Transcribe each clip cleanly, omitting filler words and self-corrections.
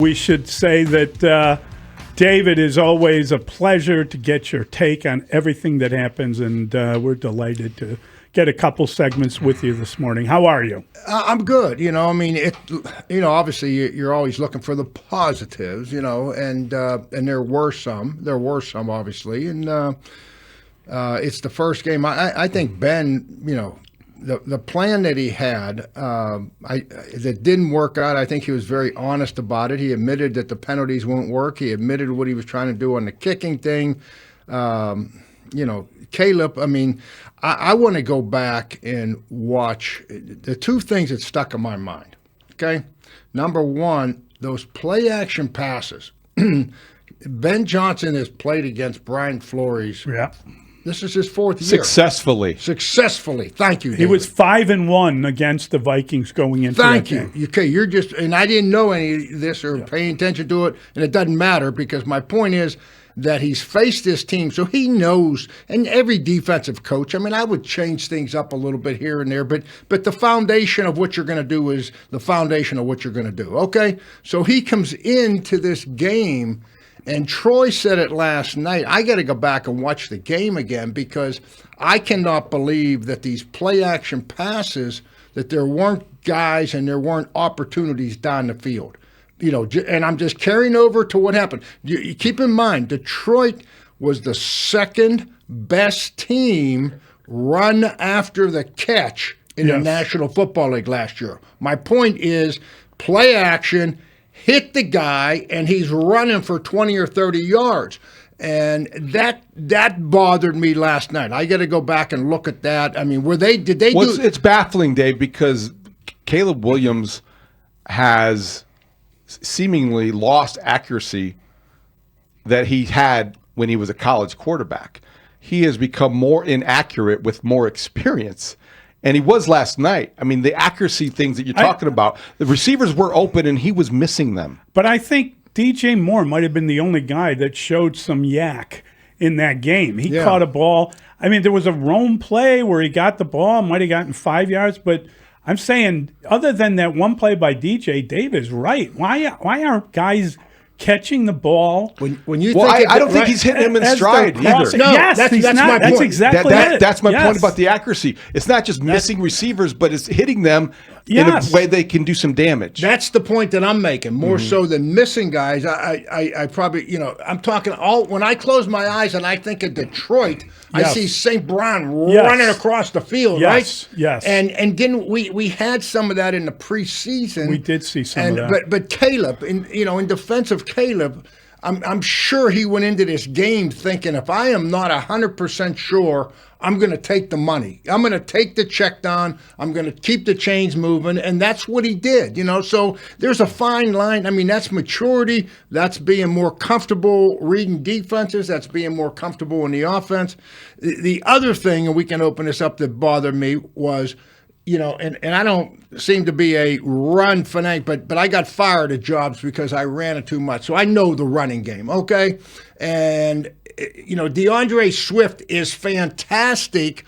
We should say that, David, is always a pleasure to get your take on everything that happens, and we're delighted to get a couple segments with you this morning. How are you? I'm good. Obviously you're always looking for the positives, and there were some. There were some, obviously, and it's the first game. I think Ben, the plan that he had that didn't work out, I think he was very honest about it. He admitted that the penalties won't work. He admitted what he was trying to do on the kicking thing. Caleb, I want to go back and watch the two things that stuck in my mind, okay? Number one, those play-action passes. Ben Johnson has played against Brian Flores. Yeah. This is his fourth year. Successfully. Thank you, David. He was 5-1 against the Vikings going into that game. Thank you. Okay, you're just, and I didn't know any of this or paying attention to it, and it doesn't matter because my point is that he's faced this team, so he knows, and every defensive coach, I would change things up a little bit here and there, but the foundation of what you're going to do is the foundation of what you're going to do, okay? So he comes into this game, and Troy said it last night, I got to go back and watch the game again because I cannot believe that these play-action passes, that there weren't guys and there weren't opportunities down the field. And I'm just carrying over to what happened. You keep in mind, Detroit was the second best team run after the catch in the National Football League last year. My point is play action, hit the guy, and he's running for 20 or 30 yards. And that bothered me last night. I got to go back and look at that. It's baffling, Dave, because Caleb Williams has seemingly lost accuracy that he had when he was a college quarterback. He has become more inaccurate with more experience. And he was last night. The accuracy things that you're talking about, the receivers were open and he was missing them. But I think DJ Moore might have been the only guy that showed some yak in that game. He caught a ball. There was a roam play where he got the ball, might have gotten 5 yards, but I'm saying, other than that one play by DJ, Dave is right. Why aren't guys catching the ball? When you I don't think he's hitting him in stride either. No, yes, that's my point. That's exactly it. That's my point about the accuracy. It's not just missing receivers, but it's hitting them in a way they can do some damage. That's the point that I'm making. More so than missing guys. I probably, I'm talking when I close my eyes and I think of Detroit, I see St. Brown running across the field, right? Yes. And didn't we had some of that in the preseason. We did see some of that. But Caleb, in defense of Caleb, I'm sure he went into this game thinking, if I am not 100% sure, I'm going to take the money. I'm going to take the check down. I'm going to keep the chains moving. And that's what he did, So there's a fine line. That's maturity. That's being more comfortable reading defenses. That's being more comfortable in the offense. The other thing, and we can open this up, that bothered me was, and I don't seem to be a run fanatic, but I got fired at jobs because I ran it too much. So I know the running game, okay? And, DeAndre Swift is fantastic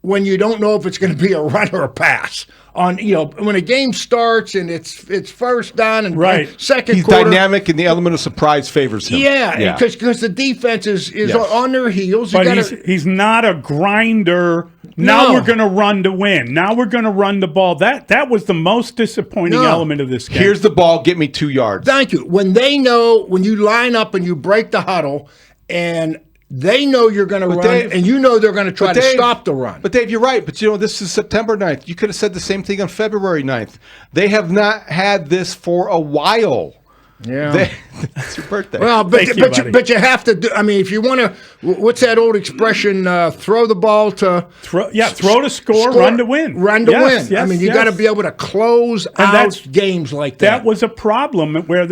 when you don't know if it's going to be a run or a pass. When a game starts and it's first down and second he's quarter. He's dynamic and the element of surprise favors him. Yeah. Because the defense is on their heels. But he's not a grinder. Now we're going to run to win. Now we're going to run the ball. That was the most disappointing element of this game. Here's the ball. Get me 2 yards. Thank you. When you line up and you break the huddle and they know you're going to run, Dave, and they're going to try to stop the run. But, Dave, you're right. But, this is September 9th. You could have said the same thing on February 9th. They have not had this for a while. Yeah. It's your birthday. Well, but you have to do, if you want to, what's that old expression, throw the ball to... Throw to score, run to win. Run to win. You got to be able to close out games like that. That was a problem where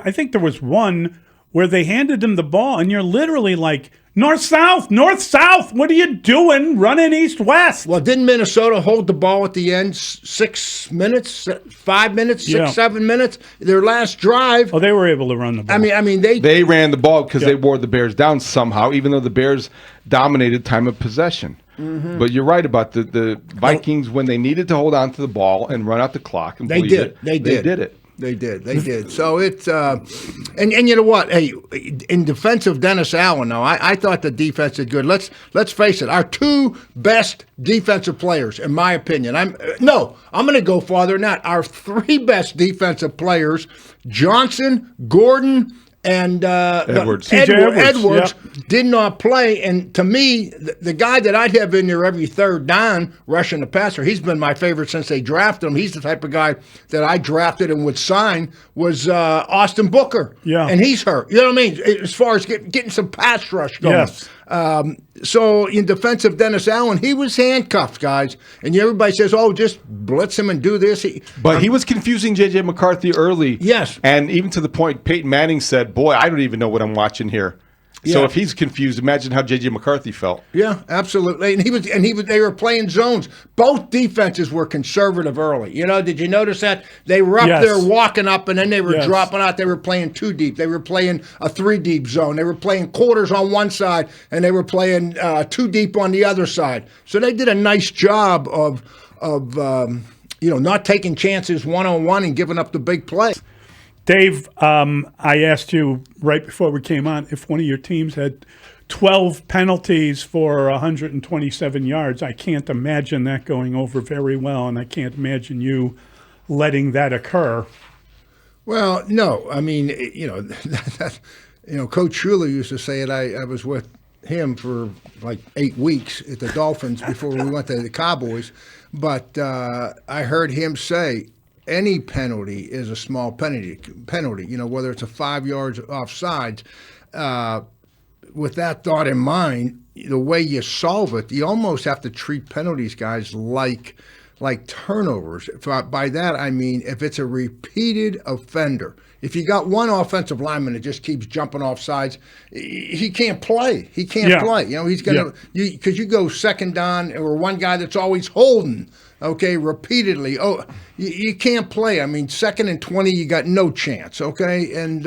I think there was one where they handed him the ball, and you're literally like, north-south, what are you doing running east-west? Well, didn't Minnesota hold the ball at the end 6 minutes, 5 minutes, 7 minutes? Their last drive. Oh, they were able to run the ball. They ran the ball because they wore the Bears down somehow, even though the Bears dominated time of possession. Mm-hmm. But you're right about the Vikings when they needed to hold on to the ball and run out the clock. And they did. They did it. They did. So it's and you know what? Hey, in defense of Dennis Allen, though, I thought the defense did good. Let's face it. Our two best defensive players, in my opinion. I'm going to go farther than that. Our three best defensive players: Johnson, Gordon, and Edwards. Edwards did not play. And to me, the guy that I'd have in there every third down rushing the passer, he's been my favorite since they drafted him. He's the type of guy that I drafted and would sign, was Austin Booker. Yeah. And he's hurt. You know what I mean? As far as getting some pass rush going. Yes. So in defense of Dennis Allen, he was handcuffed, guys. And everybody says, oh, just blitz him and do this. But he was confusing J.J. McCarthy early. Yes. And even to the point Peyton Manning said, boy, I don't even know what I'm watching here. Yeah. So if he's confused, imagine how J.J. McCarthy felt. Yeah, absolutely. And they were playing zones. Both defenses were conservative early. You know, did you notice that? They were up there walking up, and then they were dropping out. They were playing 2 deep. They were playing a 3 deep zone. They were playing quarters on one side, and they were playing 2 deep on the other side. So they did a nice job of not taking chances one-on-one and giving up the big play. Dave, I asked you right before we came on if one of your teams had 12 penalties for 127 yards. I can't imagine that going over very well, and I can't imagine you letting that occur. Well, no. I mean, Coach Shula used to say it. I was with him for like 8 weeks at the Dolphins before we went to the Cowboys. But I heard him say, any penalty is a small penalty. Whether it's a 5 yards offsides. With that thought in mind, the way you solve it, you almost have to treat penalties, guys, like turnovers. By that I mean if it's a repeated offender. If you got one offensive lineman that just keeps jumping off sides, he can't play. He can't play. He's gonna because you go second down or one guy that's always holding. Okay, repeatedly. Oh, you can't play. I mean, 2nd and 20, you got no chance. Okay, and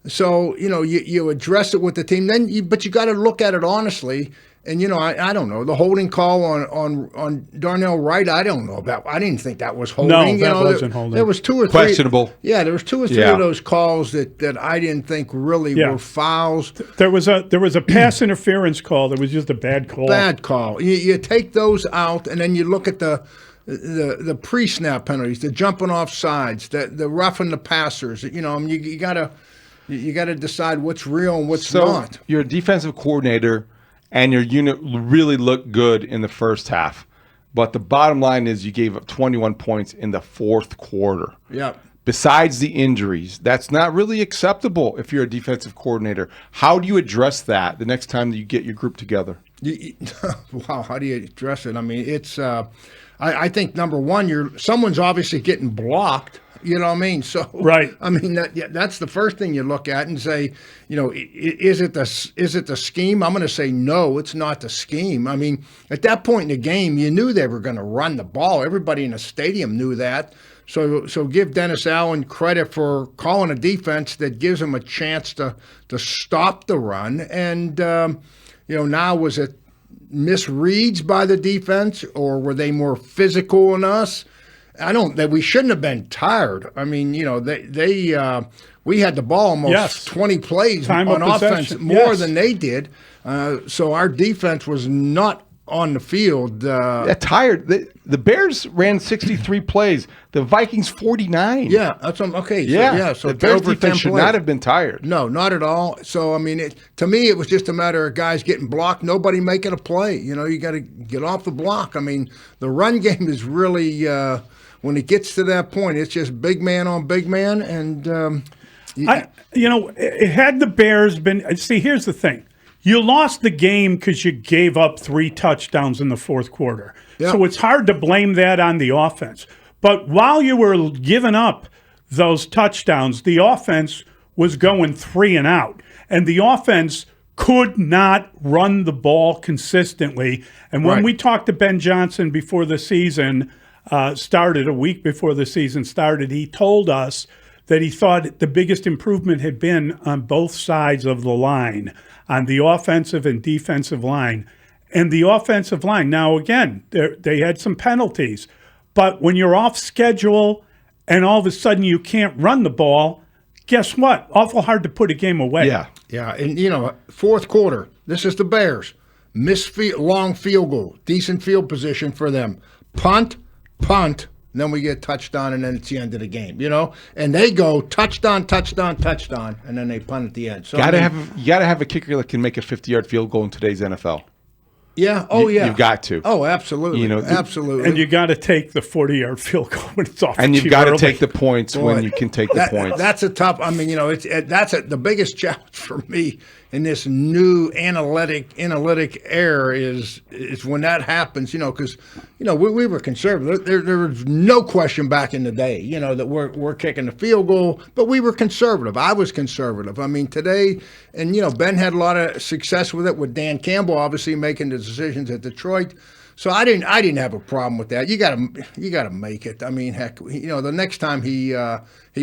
so you address it with the team. But you got to look at it honestly. And I don't know, the holding call on Darnell Wright. I don't know about. I didn't think that was holding. No, that wasn't holding. There was 2 or 3 questionable. Yeah, there was 2 or 3 of those calls that I didn't think really were fouls. There was a pass interference call. That was just a bad call. Bad call. You take those out, and then you look at the pre-snap penalties, the jumping off sides, the roughing the passers. You gotta decide what's real and what's not. You're a defensive coordinator, and your unit really looked good in the first half. But the bottom line is you gave up 21 points in the 4th quarter. Yeah. Besides the injuries, that's not really acceptable if you're a defensive coordinator. How do you address that the next time that you get your group together? Wow, how do you address it? I mean, it's I think number one, someone's obviously getting blocked. You know what I mean? So, right. I mean, that's the first thing you look at and say, is it the scheme? I'm going to say no, it's not the scheme. I mean, at that point in the game, you knew they were going to run the ball. Everybody in the stadium knew that. So give Dennis Allen credit for calling a defense that gives him a chance to stop the run. And now was it misreads by the defense, or were they more physical than us? We shouldn't have been tired. I mean, we had the ball almost 20 plays on offense, more than they did. So our defense was not on the field. Tired. The Bears ran 63 plays. The Vikings 49. Yeah, that's okay. So the Bears defense should not have been tired. No, not at all. So I mean, to me, it was just a matter of guys getting blocked, nobody making a play. You got to get off the block. I mean, the run game is really. When it gets to that point, it's just big man on big man, and had the Bears been here's the thing: you lost the game because you gave up 3 touchdowns in the 4th quarter, so it's hard to blame that on the offense. But while you were giving up those touchdowns, the offense was going 3 and out, and the offense could not run the ball consistently. And when we talked to Ben Johnson before the season started, a week before the season started, he told us that he thought the biggest improvement had been on both sides of the line, on the offensive and defensive line. And the offensive line, now again, they had some penalties, but when you're off schedule and all of a sudden you can't run the ball, guess what? Awful hard to put a game away. Yeah. Yeah, and fourth quarter, this is the Bears. Long field goal, decent field position for them. Punt, then we get touchdown, and then it's the end of the game, And they go touchdown, and then they punt at the end. So you gotta have a kicker that can make a 50-yard field goal in today's NFL. Yeah. Oh, yeah. You've got to. Oh, absolutely. Absolutely. And you got to take the 40-yard field goal when it's off. And you've got to take the points when you can take the points. That's a tough. I mean, the biggest challenge for me in this new analytic era is when that happens. Because we were conservative. There was no question back in the day. That we're kicking the field goal, but we were conservative. I was conservative. I mean, today, and Ben had a lot of success with it, with Dan Campbell obviously making the decisions at Detroit. So I didn't have a problem with that. You got to make it. I mean, heck, the next time he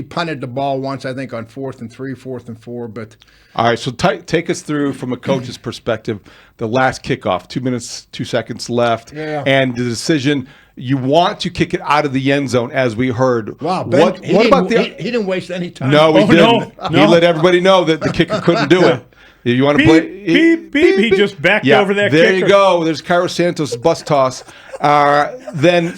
punted the ball once, I think on 4th and 3, 4th and 4. But all right, so take us through from a coach's perspective the last kickoff, 2 minutes 2 seconds left, and the decision. You want to kick it out of the end zone, as we heard. Wow, Ben, he didn't waste any time. No, he didn't. No. He let everybody know that the kicker couldn't do it. If you want to play, beep. He just backed over that there kicker. You go. There's Cairo Santos' bus toss. Then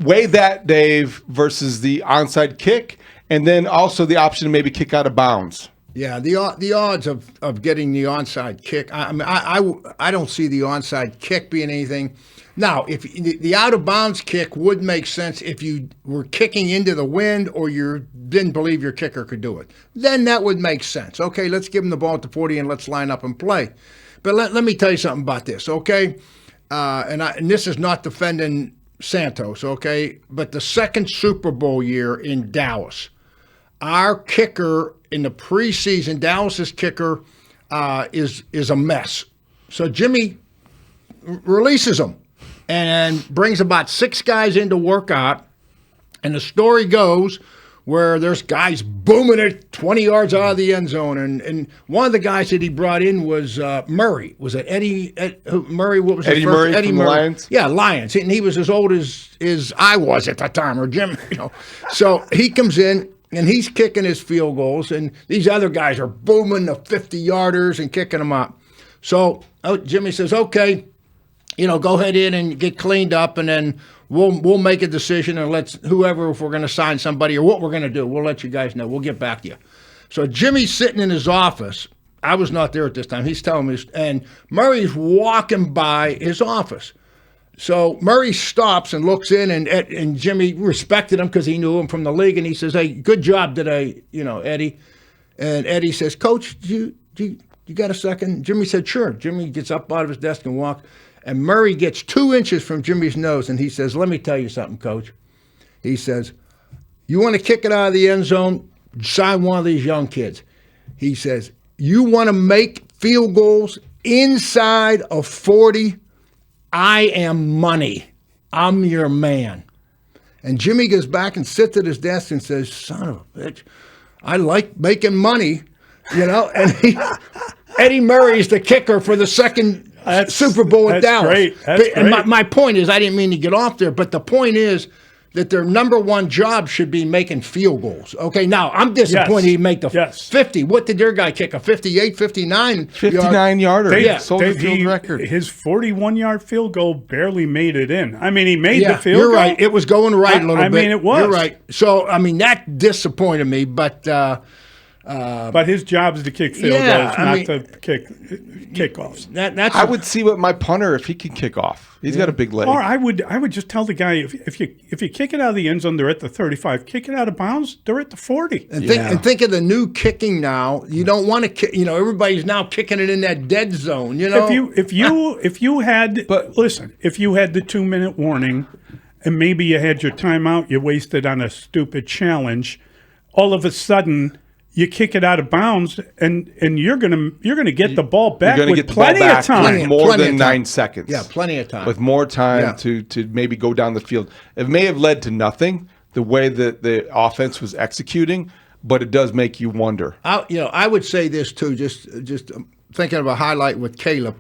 weigh that, Dave, versus the onside kick, and then also the option to maybe kick out of bounds. Yeah, the odds of getting the onside kick. I don't see the onside kick being anything. Now, if the out of bounds kick would make sense if you were kicking into the wind or you didn't believe your kicker could do it, then that would make sense. Okay, let's give him the ball at the 40 and let's line up and play. But let me tell you something about this, okay? And this is not defending Santos, okay? But the second Super Bowl year in Dallas, our kicker in the preseason, Dallas's kicker is a mess. So Jimmy releases him and brings about 6 guys in to work out. And the story goes where there's guys booming it 20 yards out of the end zone. And one of the guys that he brought in was Murray. Was it Murray? What was Eddie his first? Murray from the Lions? Yeah, Lions. And he was as old as I was at that time, or Jim. So he comes in, and he's kicking his field goals, and these other guys are booming the 50-yarders and kicking them up. So Jimmy says, okay, go ahead in and get cleaned up, and then we'll make a decision, and let's whoever, if we're going to sign somebody or what we're going to do, we'll let you guys know. We'll get back to you. So Jimmy's sitting in his office. I was not there at this time. He's telling me, and Murray's walking by his office. So Murray stops and looks in, and Jimmy respected him because he knew him from the league, and he says, "Hey, good job today, Eddie." And Eddie says, "Coach, you got a second?" Jimmy said, "Sure." Jimmy gets up out of his desk and walks, and Murray gets 2 inches from Jimmy's nose, and he says, "Let me tell you something, Coach." He says, "You want to kick it out of the end zone? Sign one of these young kids." He says, "You want to make field goals inside of 40? I am money. I'm your man." And Jimmy goes back and sits at his desk and says, "Son of a bitch, I like making money," And Eddie Murray's the kicker for the second Super Bowl at Dallas. Great. That's great. And my point is, I didn't mean to get off there, but the point is that their number one job should be making field goals. Okay, now I'm disappointed he made the 50. What did their guy kick? A 58, 59? 59-yarder. Yeah. Soldier field record. His 41-yard field goal barely made it in. I mean, he made the field goal. goal. You're right. It was going right a little bit. I mean, it was. You're right. So, I mean, that disappointed me, but his job is to kick field goals, not to kick kickoffs. I would see what my punter, if he can kick off. He's got a big leg. Or I would just tell the guy, if you kick it out of the end zone, they're at the 35. Kick it out of bounds, they're at the 40. And think of the new kicking now. You don't want to kick. Everybody's now kicking it in that dead zone. If you had if you had the 2-minute warning, and maybe you had your timeout, you wasted on a stupid challenge, all of a sudden you kick it out of bounds, and you're gonna get the ball back with plenty of time. With more than 9 seconds. Yeah, plenty of time. With more time to maybe go down the field. It may have led to nothing, the way that the offense was executing, but it does make you wonder. I would say this too, just thinking of a highlight with Caleb.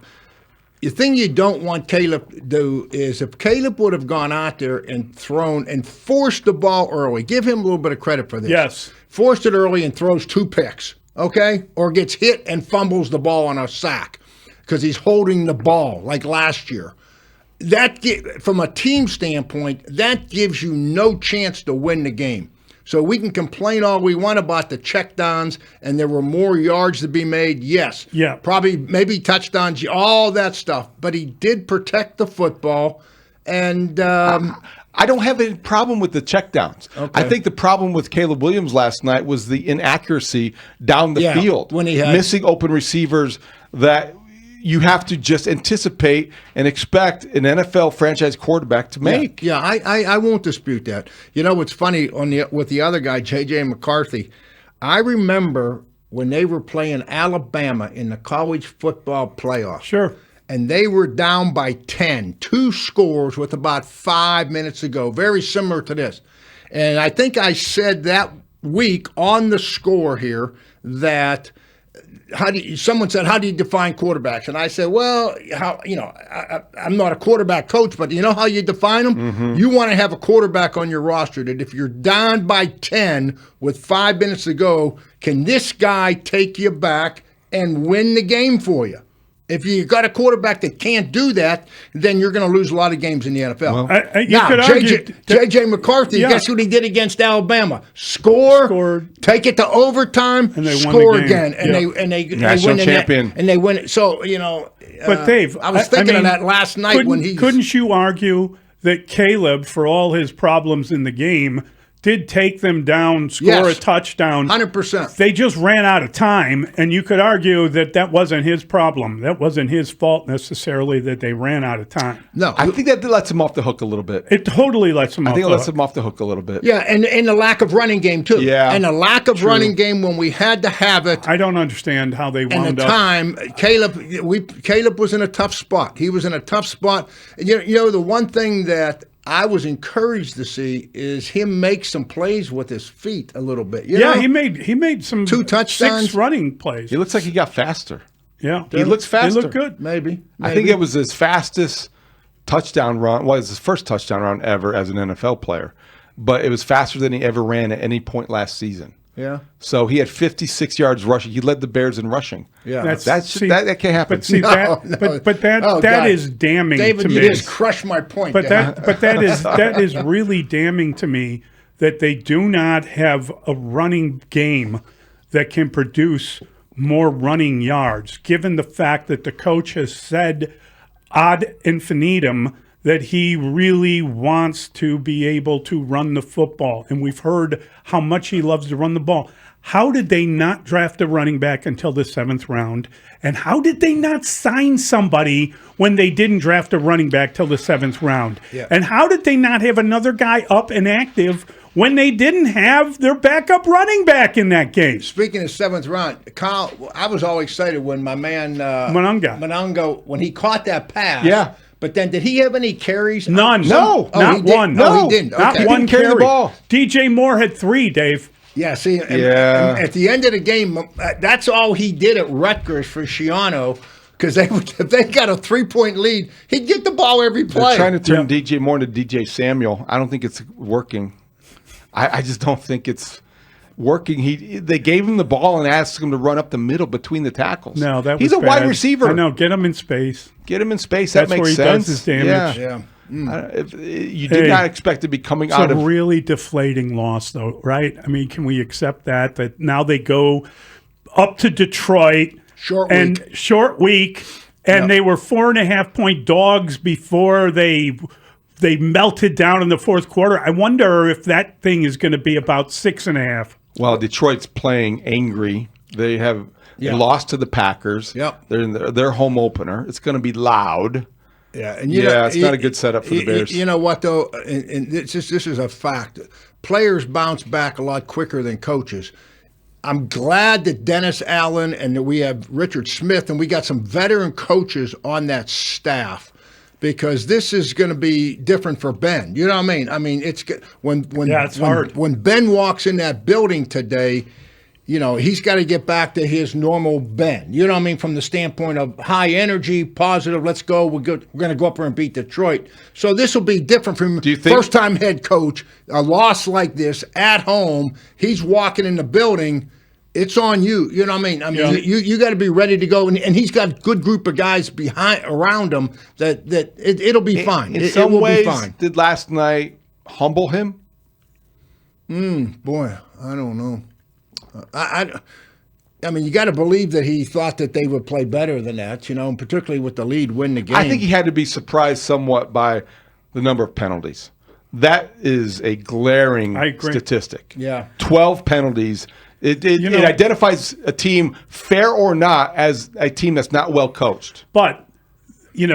the thing you don't want Caleb to do is if Caleb would have gone out there and thrown and forced the ball early, give him a little bit of credit for this. Yes. Forced it early and throws 2 picks, okay? Or gets hit and fumbles the ball on a sack because he's holding the ball like last year. From a team standpoint, that gives you no chance to win the game. So we can complain all we want about the checkdowns and there were more yards to be made. Yes. Yeah. Probably maybe touchdowns, all that stuff. But he did protect the football. And I don't have any problem with the checkdowns. Okay. I think the problem with Caleb Williams last night was the inaccuracy down the field. When he had missing open receivers that you have to just anticipate and expect an NFL franchise quarterback to make. Yeah, I won't dispute that. You know what's funny with the other guy, J.J. McCarthy, I remember when they were playing Alabama in the college football playoffs. Sure. And they were down by 10, 2 scores with about 5 minutes to go, very similar to this. And I think I said that week on the score here that someone said, how do you define quarterbacks? And I said, well, I'm not a quarterback coach, but you know how you define them? Mm-hmm. You want to have a quarterback on your roster that if you're down by 10 with 5 minutes to go, can this guy take you back and win the game for you? If you got a quarterback that can't do that, then you're going to lose a lot of games in the NFL. Well, now, J.J. McCarthy, guess what he did against Alabama? Scored, take it to overtime, and they score won the again, game. and they national win champion. And they win it. So, but Dave, I was thinking of that last night when he couldn't you argue that Caleb, for all his problems in the game, did take them down, score a touchdown. 100%. They just ran out of time, and you could argue that wasn't his problem. That wasn't his fault necessarily that they ran out of time. No. I think that lets him off the hook a little bit. It totally lets him off the hook. I think it lets him off the hook a little bit. Yeah, and the lack of running game, too. Yeah. And the lack of running game when we had to have it. I don't understand how they wound up. And the time, Caleb was in a tough spot. He was in a tough spot. The one thing that I was encouraged to see is him make some plays with his feet a little bit. He made some 2 touchdowns, 6 running plays. He looks like he got faster. Yeah, he looks faster. He looked good. Maybe. I think it was his fastest touchdown run. Well, it was his first touchdown run ever as an NFL player, but it was faster than he ever ran at any point last season. Yeah. So he had 56 yards rushing. He led the Bears in rushing. Yeah. That can't happen. But see that is damning David, to me. David, you just crushed my point. But that is really damning to me that they do not have a running game that can produce more running yards, given the fact that the coach has said ad infinitum that he really wants to be able to run the football. And we've heard how much he loves to run the ball. How did they not draft a running back until the 7th round? And how did they not sign somebody when they didn't draft a running back till the 7th round? Yeah. And how did they not have another guy up and active when they didn't have their backup running back in that game? Speaking of 7th round, Kyle, I was all excited when my man Monongo, when he caught that pass. Yeah. But then, did he have any carries? None. No. Not one. No, he didn't. Not Okay. one carry the ball. DJ Moore had 3, Dave. Yeah, see, and at the end of the game, that's all he did at Rutgers for Schiano, because if they got a 3-point lead, he'd get the ball every play. They're trying to turn DJ Moore into DJ Samuel. I don't think it's working. I just don't think it's working. They gave him the ball and asked him to run up the middle between the tackles. No, that was he's a bad. wide receiver. I know. Get him in space. Get him in space. That's that makes where he sense. does his damage. Yeah. You did not expect to be coming out of. It's a really deflating loss, though, right? I mean, can we accept that now they go up to Detroit short week, and they were 4.5-point dogs before they melted down in the 4th quarter. I wonder if that thing is going to be about 6.5. Well, Detroit's playing angry. They have lost to the Packers. Yep. They're in their home opener. It's going to be loud. Yeah, and it's not a good setup for the Bears. You know what, though? And this is a fact. Players bounce back a lot quicker than coaches. I'm glad that Dennis Allen and that we have Richard Smith and we got some veteran coaches on that staff, because this is going to be different for Ben. You know what I mean? I mean, it's hard. When Ben walks in that building today, he's got to get back to his normal Ben. You know what I mean? From the standpoint of high energy, positive, let's go. We're going to go up there and beat Detroit. So this will be different from first-time head coach. A loss like this at home, he's walking in the building. It's on you. You know what I mean? You got to be ready to go. And he's got a good group of guys around him that it'll be fine. In some ways, be fine. Did last night humble him? Boy, I don't know. I mean, you got to believe that he thought that they would play better than that, and particularly with the lead, win the game. I think he had to be surprised somewhat by the number of penalties. That is a glaring statistic. Yeah. 12 penalties. It identifies a team, fair or not, as a team that's not well coached. But he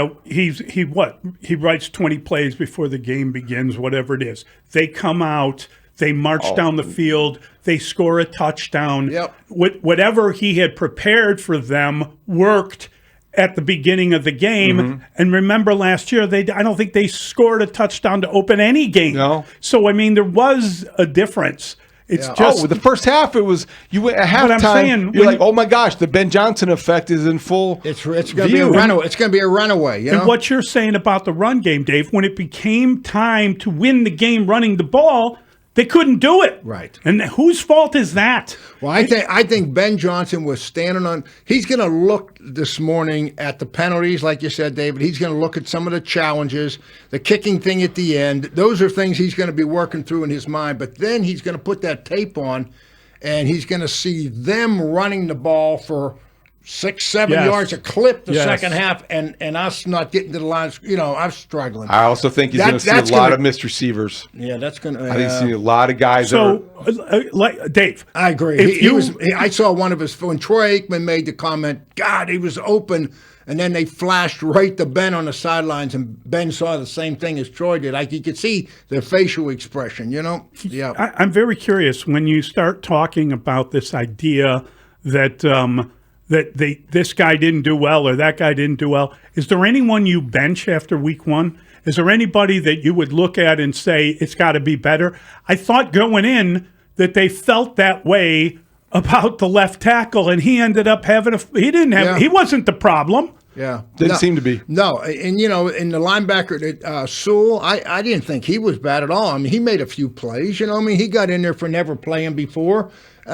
writes 20 plays before the game begins, whatever it is. They come out. They march down the field. They score a touchdown. Yep. Whatever he had prepared for them worked at the beginning of the game. Mm-hmm. And remember last year, I don't think they scored a touchdown to open any game. No. So, I mean, there was a difference. It's just with the first half, it was you went at halftime. You're like, oh my gosh, the Ben Johnson effect is in full. It's going to be a runaway. It's going to be a runaway. And what you're saying about the run game, Dave, when it became time to win the game running the ball, they couldn't do it. Right. And whose fault is that? Well, I think Ben Johnson was standing on – he's going to look this morning at the penalties, like you said, David. He's going to look at some of the challenges, the kicking thing at the end. Those are things he's going to be working through in his mind. But then he's going to put that tape on, and he's going to see them running the ball for 6-7 yards a clip the second half, and us not getting to the lines. I'm struggling. I also think he's going to see a lot of missed receivers. Yeah, that's going to. I think he's see a lot of guys. Dave, I agree. I saw one of his when Troy Aikman made the comment. God, he was open, and then they flashed right to Ben on the sidelines, and Ben saw the same thing as Troy did. Like you could see the facial expression. Yeah. I'm very curious when you start talking about this idea that. This guy didn't do well or that guy didn't do well. Is there anyone you bench after week one? Is there anybody that you would look at and say it's got to be better? I thought going in that they felt that way about the left tackle, and he ended up having he wasn't the problem. Yeah. Didn't seem to be. No, and in the linebacker, Sewell, I didn't think he was bad at all. I mean, he made a few plays, he got in there for never playing before. In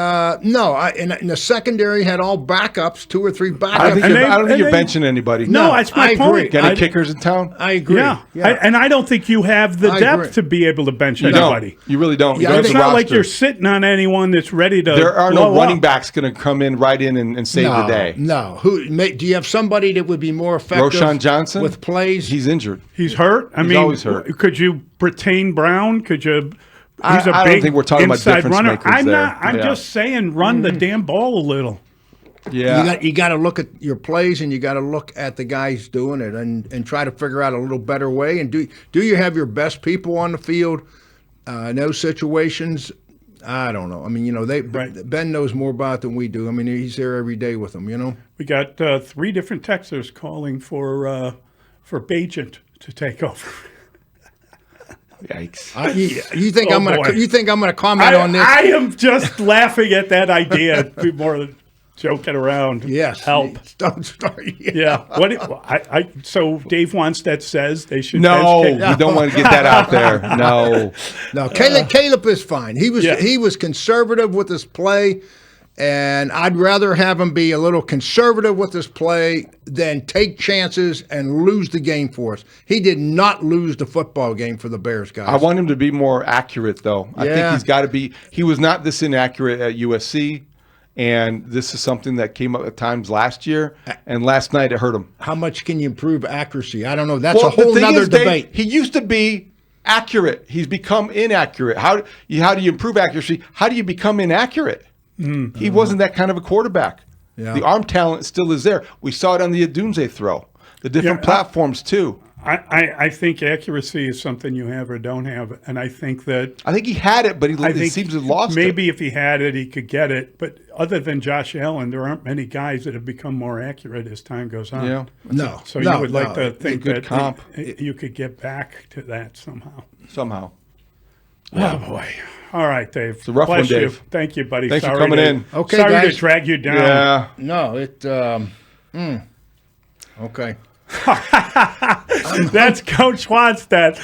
the secondary had all backups, 2 or 3 backups. I don't think you're benching anybody. No, that's my point. Any kickers in town? I agree. Yeah. And I don't think you have the depth to be able to bench anybody. You really don't. Yeah, it's not like you're sitting on anyone that's ready to. There are no running backs going to come in right in and save the day. No. Do you have somebody that would be more effective? Roshan Johnson with plays. He's injured. He's hurt. He's always hurt. Could you pertain Brown? Could you? He's a big don't think we're talking about difference runner. makers I'm there. not. I'm just saying, run the damn ball a little. Yeah, you got to look at your plays, and you got to look at the guys doing it, and try to figure out a little better way. And do you have your best people on the field in those situations? I don't know. I mean, Ben knows more about it than we do. I mean, he's there every day with them. We got 3 different texters calling for Bajent to take over. Yikes! You think I'm going to comment on this? I am just laughing at that idea. More than joking around. Yes. Help. Don't start. Yeah. So Dave Wannstedt says they should. No, you don't want to get that out there. No. Caleb is fine. He was conservative with his play. And I'd rather have him be a little conservative with his play than take chances and lose the game for us. He did not lose the football game for the Bears, guys. I want him to be more accurate, though. I think he's got to be. He was not this inaccurate at USC, and this is something that came up at times last year, and last night it hurt him. How much can you improve accuracy? I don't know. That's a whole other debate. He used to be accurate. He's become inaccurate. How do you improve accuracy? How do you become inaccurate? He wasn't that kind of a quarterback. Yeah. The arm talent still is there. We saw it on the Adunze throw. The different platforms, too. I think accuracy is something you have or don't have. And I think he had it, but it seems to have lost it. Maybe if he had it, he could get it. But other than Josh Allen, there aren't many guys that have become more accurate as time goes on. Yeah. No. So you would like to think that you could get back to that somehow. Oh, boy. All right, Dave. It's a rough one, Dave. Thank you, buddy. Thanks for coming in. Okay, sorry guys. to drag you down. Yeah. No, okay. That's Coach Wannstedt.